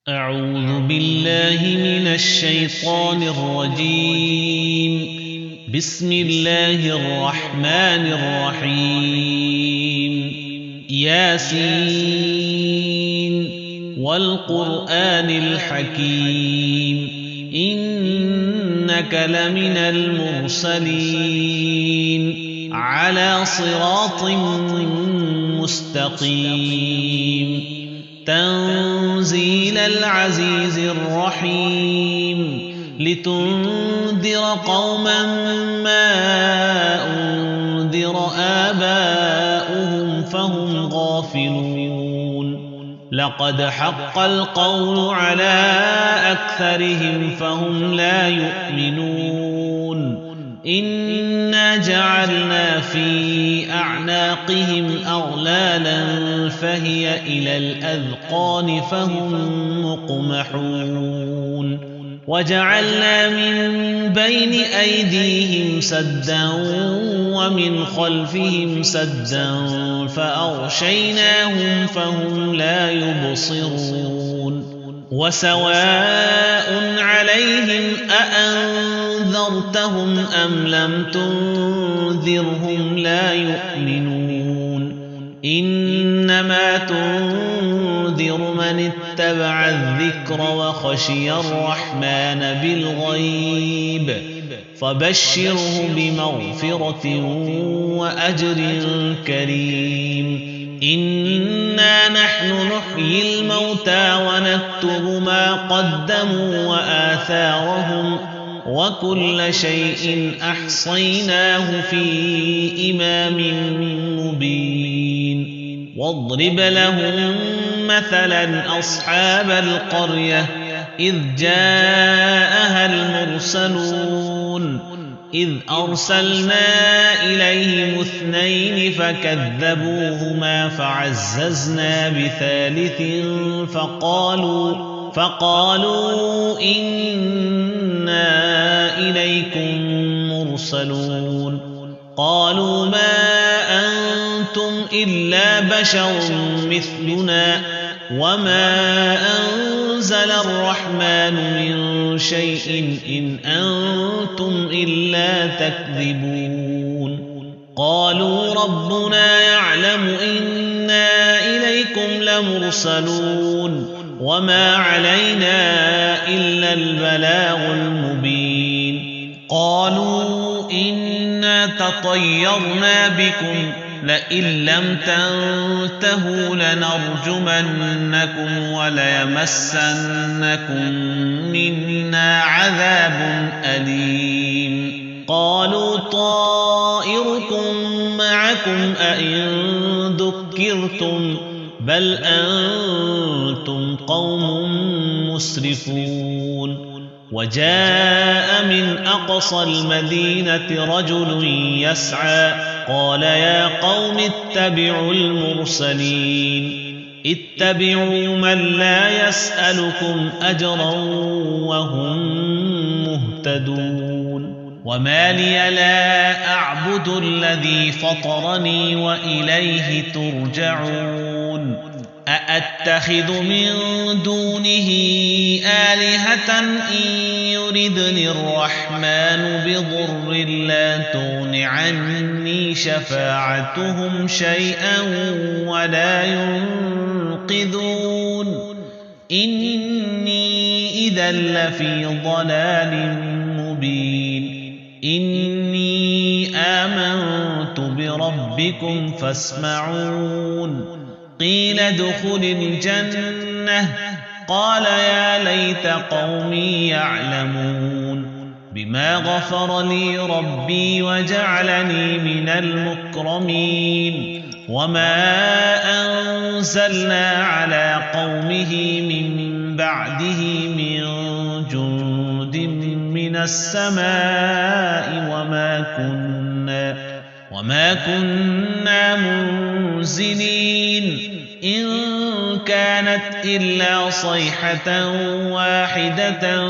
أعوذ بالله من الشيطان الرجيم. بسم الله الرحمن الرحيم. ياسين والقرآن الحكيم إنك لمن المرسلين على صراط مستقيم. تنزيل العزيز الرحيم لتنذر قوما ما أنذر آباؤهم فهم غافلون. لقد حق القول على أكثرهم فهم لا يؤمنون. إنا جعلنا في أعناقهم أغلالا فهي إلى الأذقان فهم مقمحون. وجعلنا من بين أيديهم سدا ومن خلفهم سدا فأغشيناهم فهم لا يبصرون. وسواء عليهم أأنذرتهم أم لم تنذرهم لا يؤمنون. إنما تنذر من اتبع الذكر وخشي الرحمن بالغيب فبشره بمغفرة وأجر كريم. إنا نحن نحيي الموتى ونكتب ما قدموا وآثارهم وكل شيء أحصيناه في إمام مبين. واضرب لهم مثلا أصحاب القرية إذ جاءها المرسلون إذ أرسلنا إليهم اثنين فكذبوهما فعززنا بثالث فقالوا إنا إليكم مرسلون. قالوا ما أنتم إلا بشر مثلنا وما أنزل الرحمن من شيء إن أنتم إلا تكذبون. قالوا ربنا يعلم إنا إليكم لمرسلون وما علينا إلا البلاغ المبين. قالوا إنا تطيرنا بكم لئن لم تنتهوا لنرجمنكم وليمسنكم منا عذاب أليم. قالوا طائركم معكم أئن ذكرتم بل أنتم قوم مسرفون. وجاء من أقصى المدينة رجل يسعى قال يا قوم اتبعوا المرسلين اتبعوا من لا يسألكم أجرا وهم مهتدون. وما لي لا أعبد الذي فطرني وإليه ترجعون. أأتخذ من دونه آلهة إن يردني الرحمن بضر لا تغن عني شفاعتهم شيئا ولا ينقذون. إني إذا لفي ضلال مبين. إني آمنت بربكم فاسمعون. قيل ادخل الجنة قال يا ليت قومي يعلمون بما غفر لي ربي وجعلني من المكرمين. وما أنزلنا على قومه من بعده من جند من السماء وما كنا منزلين إن كانت إلا صيحة واحدة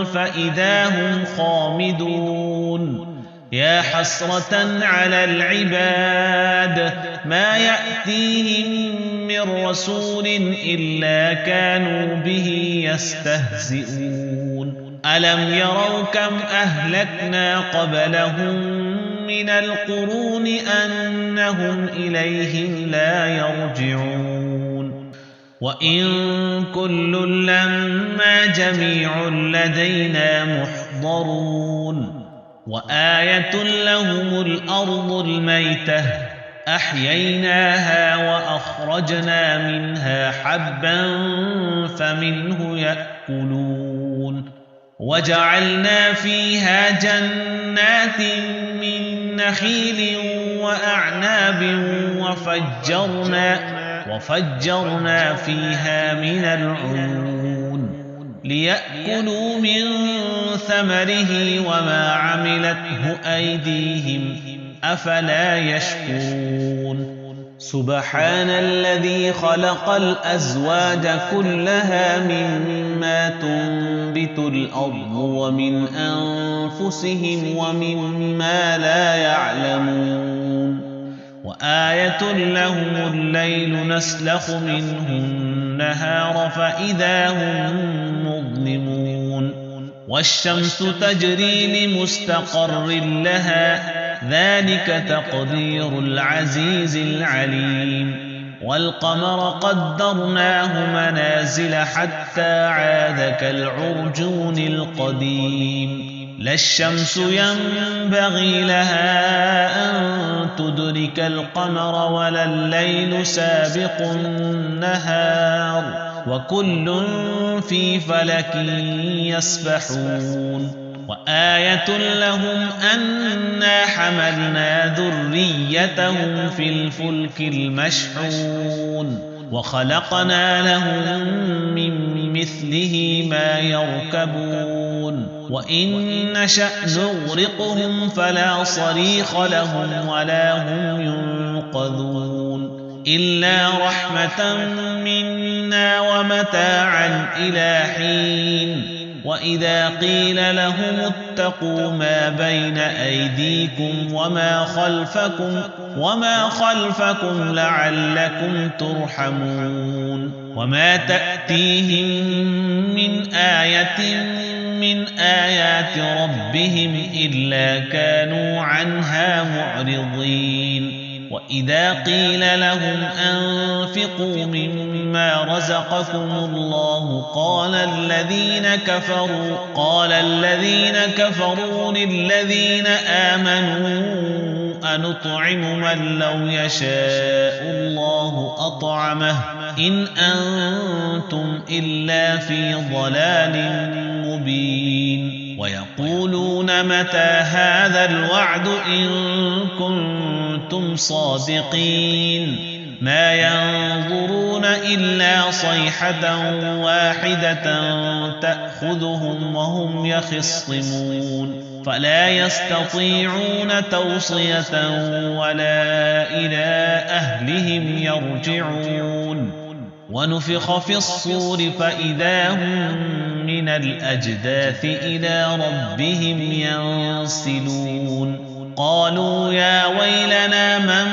فإذا هم خامدون. يا حسرة على العباد ما يأتيهم من رسول إلا كانوا به يستهزئون ألم يروا كم أهلكنا قبلهم من القرون أنهم إليهم لا يرجعون وإن كل لما جميع لدينا محضرون وآية لهم الأرض الميتة أحييناها وأخرجنا منها حبا فمنه يأكلون وجعلنا فيها جنات من نخيل وأعناب وفجرنا فيها من العيون ليأكلوا من ثمره وما عملته أيديهم أفلا يشكرون سبحان الذي خلق الأزواج كلها مما تنبت الأرض ومن أنفسهم ومما لا يعلمون وآية لهم الليل نسلخ منه النهار فإذا هم مظلمون والشمس تجري لمستقر لها ذلك تقدير العزيز العليم والقمر قدرناه منازل حتى عاد كالعرجون القديم لا الشمس ينبغي لها أن تدرك القمر ولا الليل سابق النهار وكل في فلك يسبحون وآية لهم أنا حملنا ذريتهم في الفلك المشحون وخلقنا لهم من مثله ما يركبون وإن نشأ نغرقهم فلا صريخ لهم ولا هم ينقذون إلا رحمة منا ومتاعا إلى حين وإذا قيل لهم اتقوا ما بين أيديكم وما خلفكم لعلكم ترحمون وما تأتيهم من آية من آيات ربهم إلا كانوا عنها معرضين وإذا قيل لهم أنفقوا مما رزقكم الله قال الذين كفروا للذين آمنوا أنطعم من لو يشاء الله أطعمه إن أنتم إلا في ضلال مبين ويقولون متى هذا الوعد إن كنتم صادقين ما ينظرون إلا صيحة واحدة تأخذهم وهم يخصمون فلا يستطيعون توصية ولا إلى أهلهم يرجعون ونفخ في الصور فإذا هم من الأجداث إلى ربهم ينسلون قالوا يا ويلنا من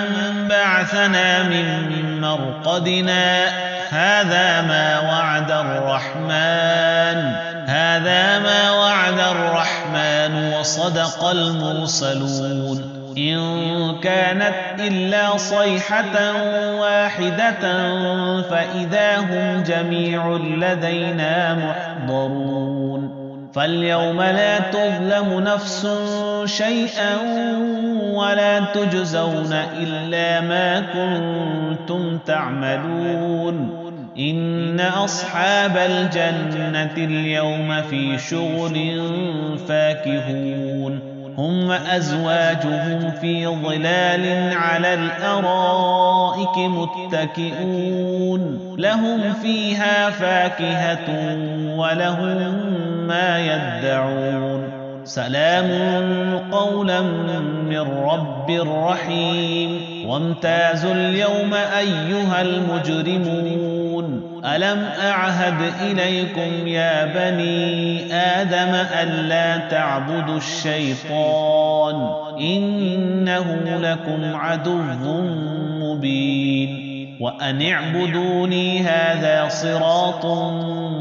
بعثنا من مرقدنا هذا ما وعد الرحمن وصدق المرسلون إن كانت إلا صيحة واحدة فإذا هم جميع لدينا محضرون فاليوم لا تظلم نفس شيئا ولا تجزون إلا ما كنتم تعملون إن أصحاب الجنة اليوم في شغل فاكهون هم أزواجهم في ظلال على الأرائك متكئون لهم فيها فاكهة ولهم ما يدعون سلام قولا من رب رحيم وامتازوا اليوم أيها المجرمون ألم أعهد إليكم يا بني آدم ألا تعبدوا الشيطان إنه لكم عدو مبين وأن اعبدوني هذا صراط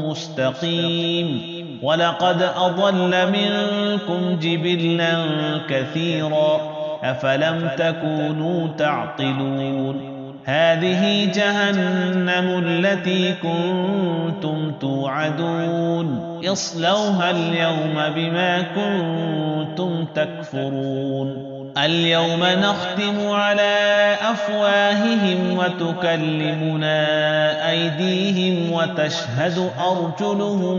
مستقيم ولقد أضل منكم جبلا كثيرا أفلم تكونوا تعقلون هذه جهنم التي كنتم توعدون اصلوها اليوم بما كنتم تكفرون اليوم نختم على أفواههم وتكلمنا أيديهم وتشهد أرجلهم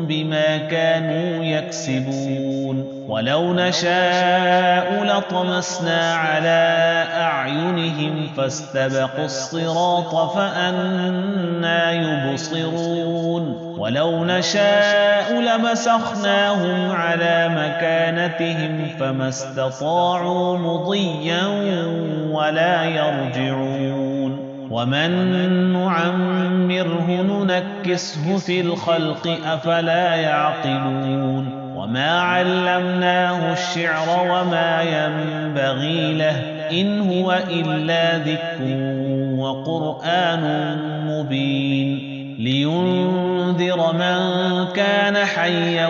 بما كانوا يكسبون ولو نشاء لطمسنا على أعينهم فاستبقوا الصراط فأنى يبصرون ولو نشاء لمسخناهم على مكانتهم فما استطاعوا مضيا ولا يرجعون ومن نعمره ننكسه في الخلق أفلا يعقلون وما علمناه الشعر وما ينبغي له إن هو إلا ذكر وقرآن مبين لينذر من كان حيا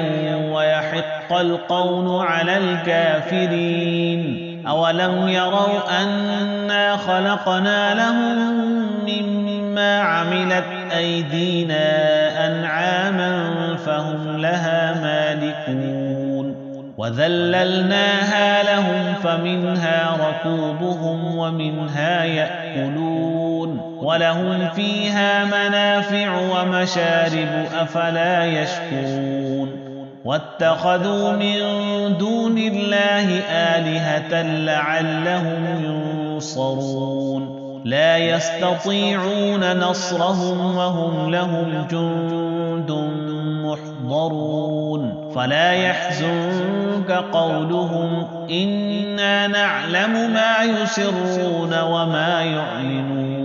ويحق القول على الكافرين أولم يروا أنا خلقنا لهم مما عملت أيدينا أنعاما فهم لها مالكون وذللناها لهم فمنها ركوبهم ومنها يأكلون ولهم فيها منافع ومشارب أفلا يشكرون واتخذوا من دون الله آلهة لعلهم ينصرون لا يستطيعون نصرهم وهم لهم جند محضرون فلا يحزنك قولهم إنا نعلم ما يسرون وما يعلنون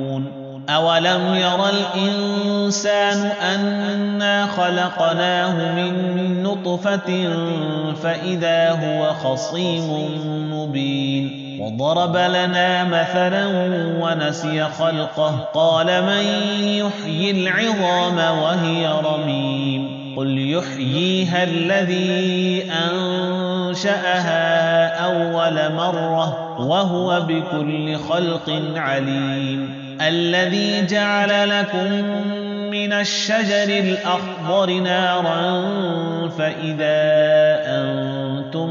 أولم ير الإنسان أنا خلقناه من نطفة فإذا هو خصيم مبين وضرب لنا مثلا ونسي خلقه قال من يحيي العظام وهي رميم قل يحييها الذي أنشأها أول مرة وهو بكل خلق عليم الذي جعل لكم من الشجر الأخضر نارا فإذا أنتم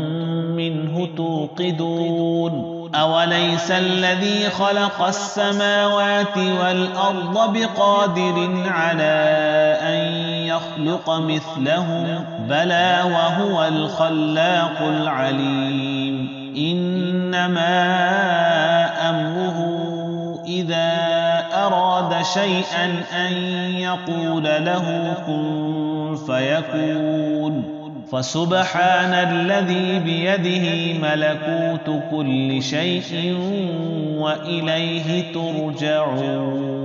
منه توقدون أوليس الذي خلق السماوات والأرض بقادر على أن يخلق مثلهم بلى وهو الخلاق العليم إنما أمره إذا أراد شيئا أن يقول له كن فيكون فسبحان الذي بيده ملكوت كل شيء وإليه ترجعون